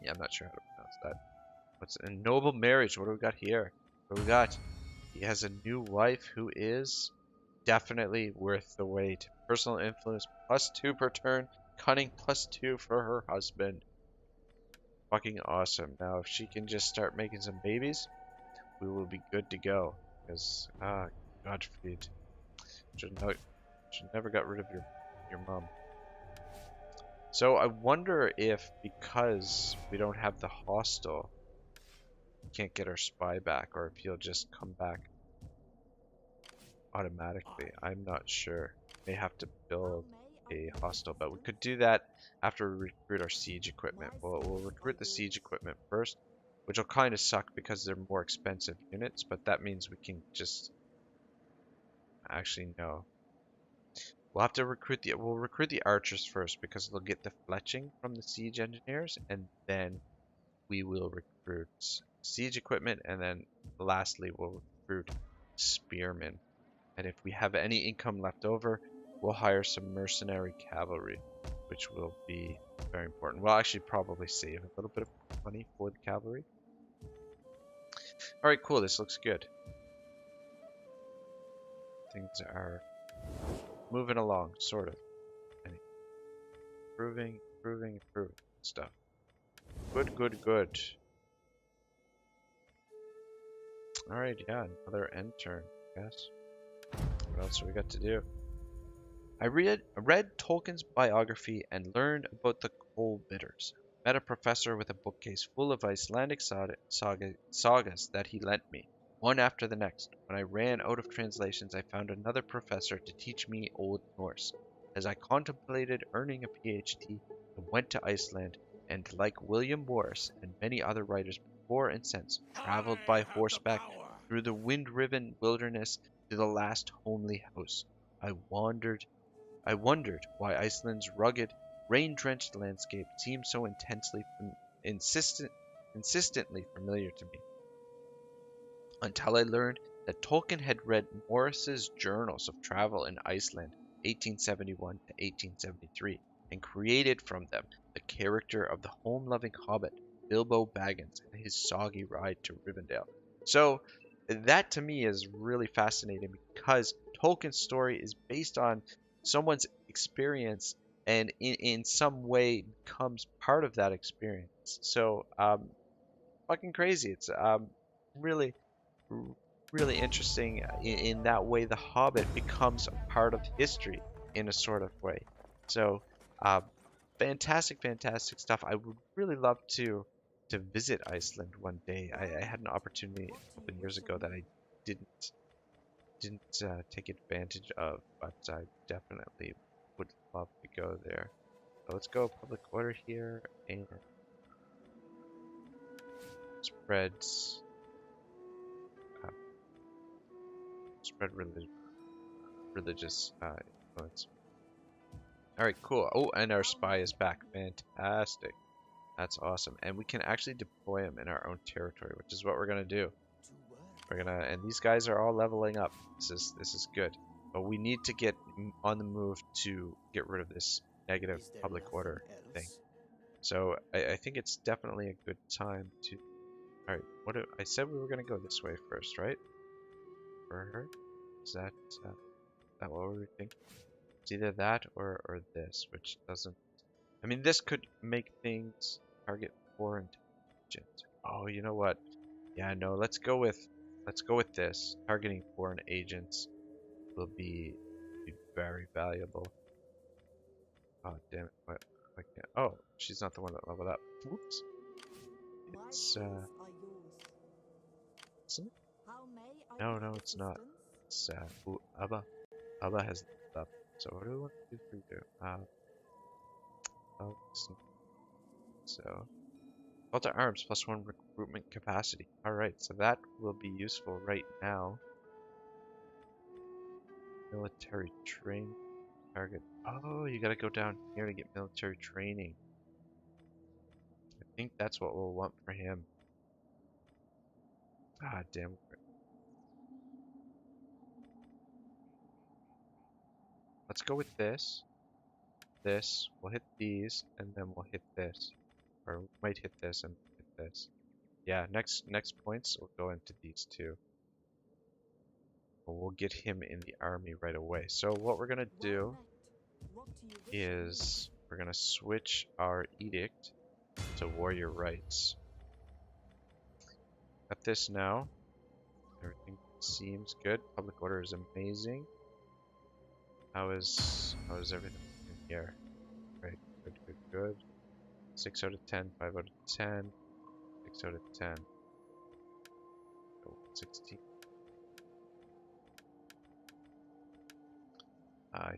Yeah, I'm not sure how to pronounce that. What's a noble marriage? What do we got here? What do we got? He has a new wife who is definitely worth the wait. Personal influence +2 per turn. Cunning +2 for her husband. Fucking awesome. Now, if she can just start making some babies, we will be good to go. Because, Gottfried, should never got rid of your mom. So I wonder if because we don't have the hostel, we can't get our spy back, or if he'll just come back automatically. I'm not sure. May have to build a hostel, but we could do that after we recruit our siege equipment. We'll recruit the siege equipment first, which will kind of suck because they're more expensive units, but that means we can just actually no. We'll recruit the archers first because they'll get the fletching from the siege engineers, and then we will recruit siege equipment, and then lastly, we'll recruit spearmen. And if we have any income left over, we'll hire some mercenary cavalry, which will be very important. We'll actually probably save a little bit of money for the cavalry. All right, cool. This looks good. Things are moving along, sort of. Anyway, improving stuff. Good, good, good. All right, yeah, another end turn, I guess. What else do we got to do? I read Tolkien's biography and learned about the coal bitters. Met a professor with a bookcase full of Icelandic sagas that he lent me, one after the next. When I ran out of translations, I found another professor to teach me Old Norse. As I contemplated earning a PhD, I went to Iceland and, like William Morris and many other writers before and since, traveled by horseback through the wind-riven wilderness to the last homely house. I wondered why Iceland's rugged, rain-drenched landscape seemed so insistently familiar to me, until I learned that Tolkien had read Morris's journals of travel in Iceland, 1871 to 1873, and created from them the character of the home-loving hobbit, Bilbo Baggins, and his soggy ride to Rivendell. So, that to me is really fascinating because Tolkien's story is based on someone's experience and in some way becomes part of that experience. So, fucking crazy. It's really, really interesting in that way. The Hobbit becomes a part of history in a sort of way. So, uh, fantastic, fantastic stuff. I would really love to visit Iceland one day. I had an opportunity a couple of years ago that I didn't take advantage of, but I definitely would love to go there. So let's go public order here and spreads spread religious influence. All right, cool. Oh, and our spy is back. Fantastic. That's awesome. And we can actually deploy him in our own territory, which is what we're gonna do. We're gonna, and these guys are all leveling up. This is good. But we need to get on the move to get rid of this negative public order thing. So I think it's definitely a good time to. All right, I said we were gonna go this way first, right? For her, is that what we were thinking? It's either that or this, which doesn't. I mean, this could make things target foreign agent. Oh, you know what? Yeah, no. Let's go with this. Targeting foreign agents will be very valuable. Oh, damn it. What? I can't. Oh, she's not the one that leveled up. Whoops. It's, isn't it? No, it's not. It's, ooh, Abba. Abba has leveled up. So what do we want to do for you? Oh, so. Call to arms, +1 recruitment capacity. Alright, so that will be useful right now. Military train target. Oh, you gotta go down here to get military training. I think that's what we'll want for him. God damn. Let's go with this. This. We'll hit these, and then we'll hit this. Or we might hit this and hit this. Yeah, next points will go into these two. We'll get him in the army right away. So what we're gonna do is we're gonna switch our edict to warrior rights. Got this now. Everything seems good. Public order is amazing. How is everything in here? Right, good. 6 out of 10, 5 out of 10, 6 out of 10. 16.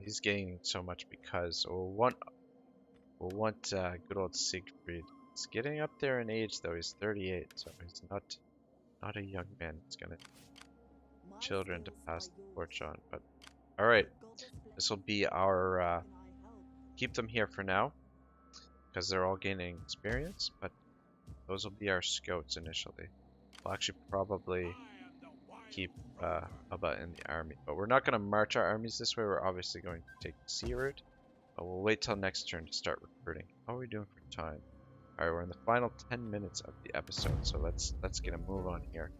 He's gaining so much because we'll want good old Siegfried. He's getting up there in age though. He's 38, so he's not a young man. He's gonna children to pass the torch on. But all right, this will be our keep them here for now because they're all gaining experience. But those will be our scouts initially. We'll actually probably keep Hubba in the army. But we're not going to march our armies this way. We're obviously going to take the sea route. But we'll wait till next turn to start recruiting. How are we doing for time? Alright, we're in the final 10 minutes of the episode, so let's get a move on here.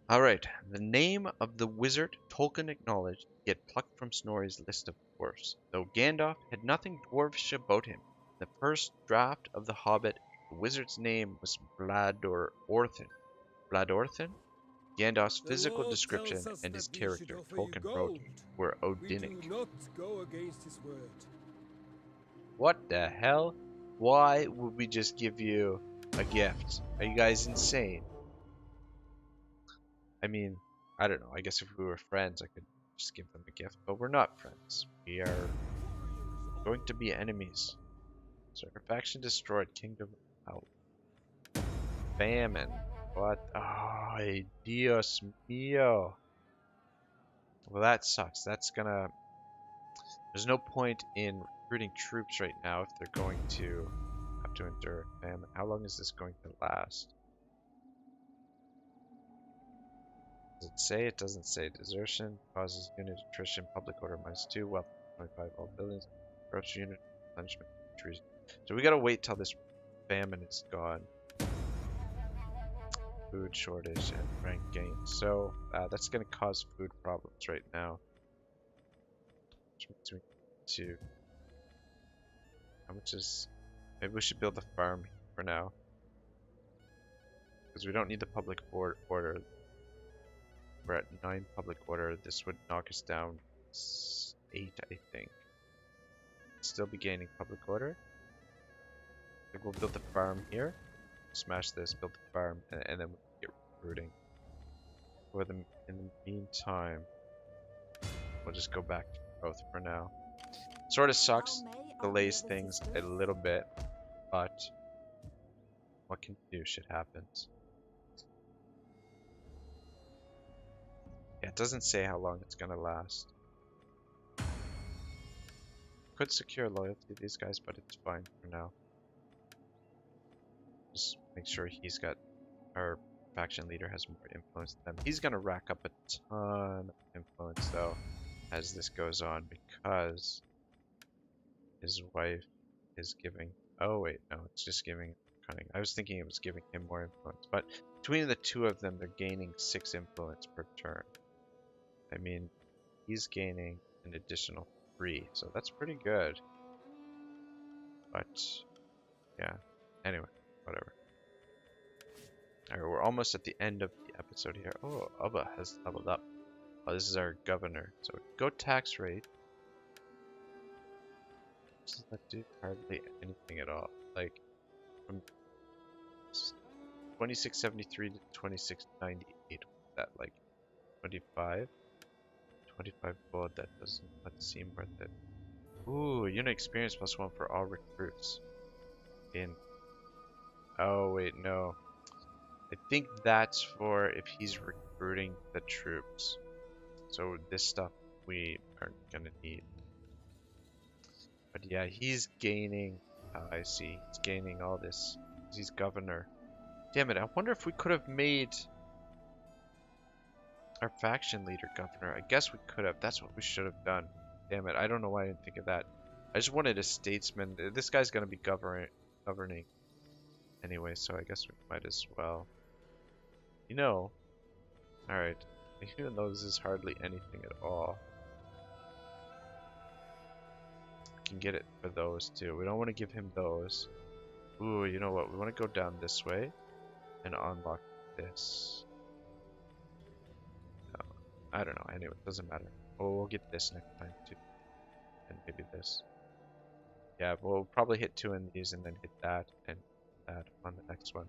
Alright, the name of the wizard Tolkien acknowledged he had plucked from Snorri's list of dwarfs, though Gandalf had nothing dwarfish about him. In the first draft of The Hobbit, the wizard's name was Bladorthon. Bladorthon? Gandalf's The physical Lord description tells us and his that we should character, offer you Tolkien wrote, gold. were We Odinic. do not go against his word. What the hell? Why would we just give you a gift? Are you guys insane? I mean, I don't know. I guess if we were friends, I could just give them a gift. But we're not friends. We are going to be enemies. So our faction destroyed. Kingdom out. Famine. What? Ay, Dios mío. Well, that sucks. That's gonna... There's no point in recruiting troops right now if they're going to have to endure famine. How long is this going to last? Does it say? It doesn't say. Desertion causes unit attrition, public order -2, wealth 25, all buildings, gross unit replenishment, treason. So we gotta wait till this famine is gone. Food shortage and rank gain. So that's gonna cause food problems right now. Which means we need to... How much is... Maybe we should build a farm for now. Because we don't need the public order. We're at 9 public order. This would knock us down 8, I think. Still be gaining public order. I think we'll build the farm here. Smash this, build the farm, and then we'll get recruiting. In the meantime, we'll just go back to growth for now. Sort of sucks, delays things a little bit, but what can you do? Shit happens. Yeah, it doesn't say how long it's gonna last. Could secure loyalty to these guys, but it's fine for now. Just make sure he's got... Our faction leader has more influence than them. He's gonna rack up a ton of influence though as this goes on because his wife is giving... Oh wait, no, it's just giving cunning. I was thinking it was giving him more influence, but between the two of them, they're gaining 6 influence per turn. I mean, he's gaining an additional 3, so that's pretty good. But, yeah. Anyway, whatever. Alright, we're almost at the end of the episode here. Oh, Ubba has leveled up. Oh, this is our governor. So, go tax rate. Does that do hardly anything at all? Like, from 2673 to 2698. That, like, 25? 25 gold, that doesn't seem worth it. Ooh, unit experience +1 for all recruits. Oh wait, no. I think that's for if he's recruiting the troops. So this stuff we aren't gonna need. But yeah, he's gaining... I see. He's gaining all this. He's governor. Damn it, I wonder if we could have made... our faction leader governor. I guess we could have. That's what we should have done. Damn it. I don't know why I didn't think of that. I just wanted a statesman. This guy's going to be governing anyway, so I guess we might as well. You know. Alright. Even though this is hardly anything at all. We can get it for those too. We don't want to give him those. Ooh, you know what? We want to go down this way and unlock this. I don't know. Anyway, it doesn't matter. Oh, we'll get this next time too. And maybe this. Yeah, we'll probably hit 2 in these and then hit that and that on the next one.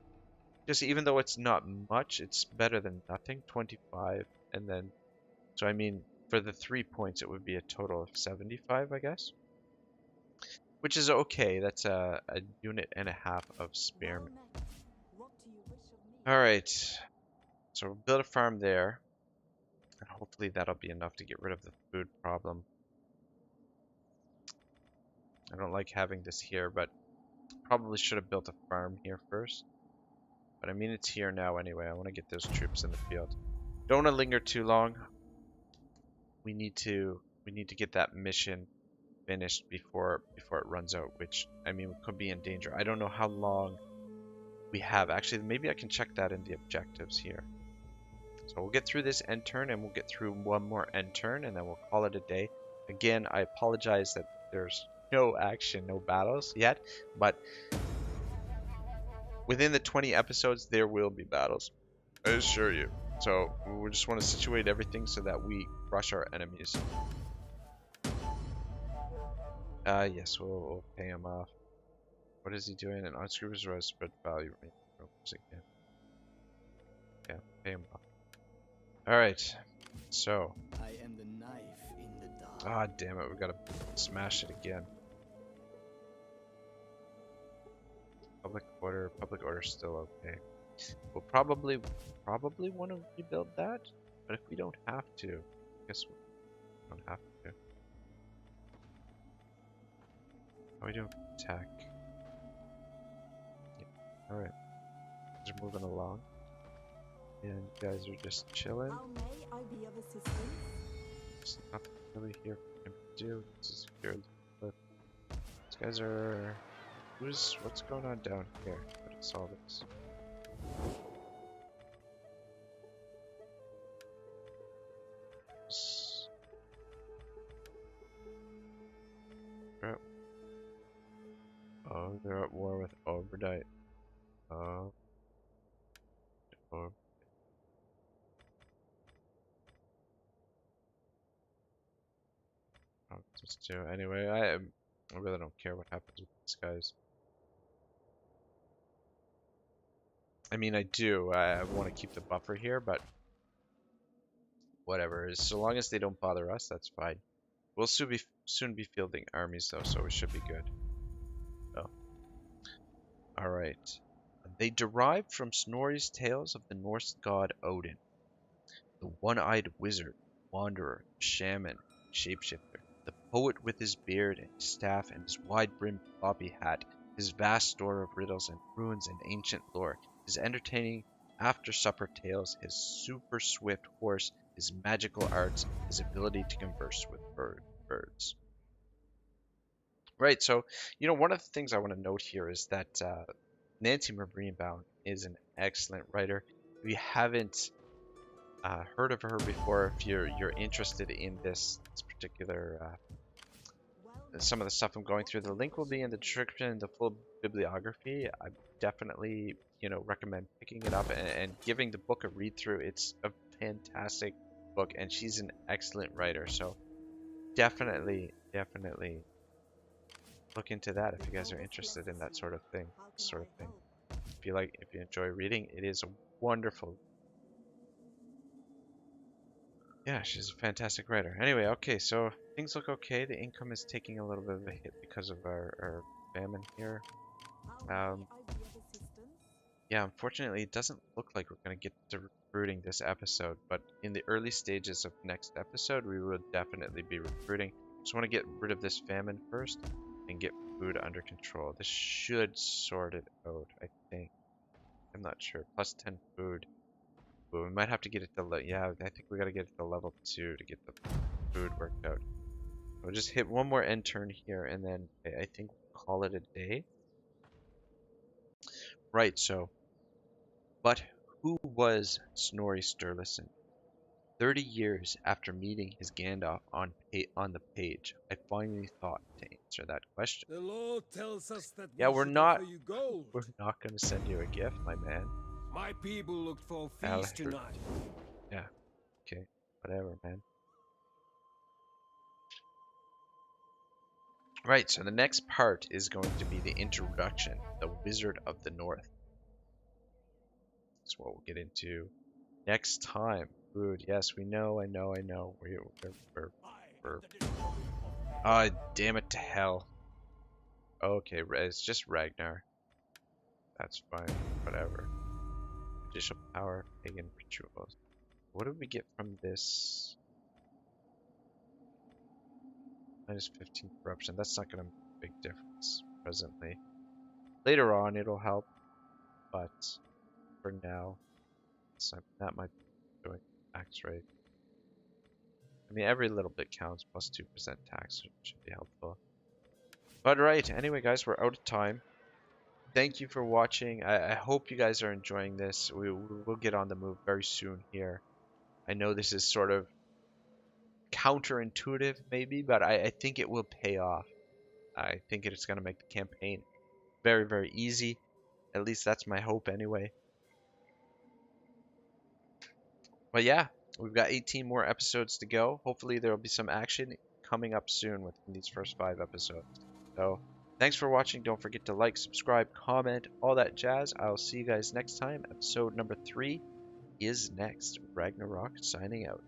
Just even though it's not much, it's better than nothing. 25 and then... So I mean, for the 3 points, it would be a total of 75, I guess. Which is okay. That's a unit and a half of spearmen. Alright. So we'll build a farm there. And hopefully that'll be enough to get rid of the food problem. I don't like having this here, but probably should have built a farm here first. But I mean, it's here now anyway. I want to get those troops in the field. Don't want to linger too long. We need to get that mission finished before it runs out, which, I mean, we could be in danger. I don't know how long we have. Actually, maybe I can check that in the objectives here. So we'll get through this end turn, and we'll get through one more end turn, and then we'll call it a day. Again, I apologize that there's no action, no battles yet, but within the 20 episodes, there will be battles. I assure you. So we just want to situate everything so that we crush our enemies. Yes, we'll pay him off. What is he doing? An unscrews rose spread value. Again. Yeah, pay him off. Alright, so. I am the knife in the dark. Ah, damn it, we gotta smash it again. Public order still okay. We'll probably want to rebuild that, but if we don't have to, I guess we don't have to. How are we doing attack? Yeah. Alright. Just moving along. And you guys are just chilling. How may I be of assistance? There's nothing really here for him to do. This is here. But these guys are. What's going on down here? What is all this? Oh, they're at war with Oberdite. Oh. Just do anyway. I really don't care what happens with these guys. I mean, I do. I want to keep the buffer here, but whatever. So long as they don't bother us, that's fine. We'll soon be fielding armies though, so we should be good. Oh. Alright. They derived from Snorri's tales of the Norse god Odin, the one-eyed wizard, wanderer, shaman, shapeshifter, the poet with his beard and his staff and his wide-brimmed floppy hat, his vast store of riddles and runes and ancient lore, his entertaining after-supper tales, his super-swift horse, his magical arts, his ability to converse with birds. Right, so, you know, one of the things I want to note here is that Nancy Greenbaum is an excellent writer. If you haven't heard of her before, if you're interested in this particular some of the stuff I'm going through, the link will be in the description, the full bibliography. I definitely, you know, recommend picking it up and giving the book a read through. It's a fantastic book, and she's an excellent writer, so definitely look into that if you guys are interested in that sort of thing. If you enjoy reading, it is a wonderful. Yeah, she's a fantastic writer. Anyway, okay, so things look okay. The income is taking a little bit of a hit because of our famine here. Yeah, unfortunately, it doesn't look like we're going to get to recruiting this episode, but in the early stages of next episode, we will definitely be recruiting. Just want to get rid of this famine first and get food under control. This should sort it out, I think. I'm not sure. Plus 10 food. But we might have to get it to yeah, I think we got to get it to level 2 to get the food worked out. We'll just hit one more end turn here, and then I think we'll call it a day. Right, so. But who was Snorri Sturluson? 30 years after meeting his Gandalf on the page, I finally thought to answer that question. The law tells us that Yeah, we we're should not. offer you gold. We're not going to send you a gift, my man. My people looked for a Al- feast tonight. Yeah. Okay. Whatever, man. Right, so the next part is going to be the introduction, the Wizard of the North. That's what we'll get into next time. Food, yes, we know, I know. We're ah, damn it to hell. Okay, it's just Ragnar. That's fine, whatever. Judicial power, pagan rituals. What did we get from this? Minus 15 corruption. That's not going to make a big difference presently. Later on, it'll help, but for now. So that might be doing tax rate. I mean, every little bit counts. Plus 2% tax should be helpful. But right, anyway, guys, we're out of time. Thank you for watching. I hope you guys are enjoying this. We will get on the move very soon here. I know this is sort of counterintuitive, maybe, but I think it will pay off. I think it's going to make the campaign very, very easy. At least that's my hope anyway. But yeah, we've got 18 more episodes to go. Hopefully there will be some action coming up soon within these first 5 episodes. So thanks for watching. Don't forget to like, subscribe, comment, all that jazz. I'll see you guys next time. Episode number 3 is next. Ragnarok signing out.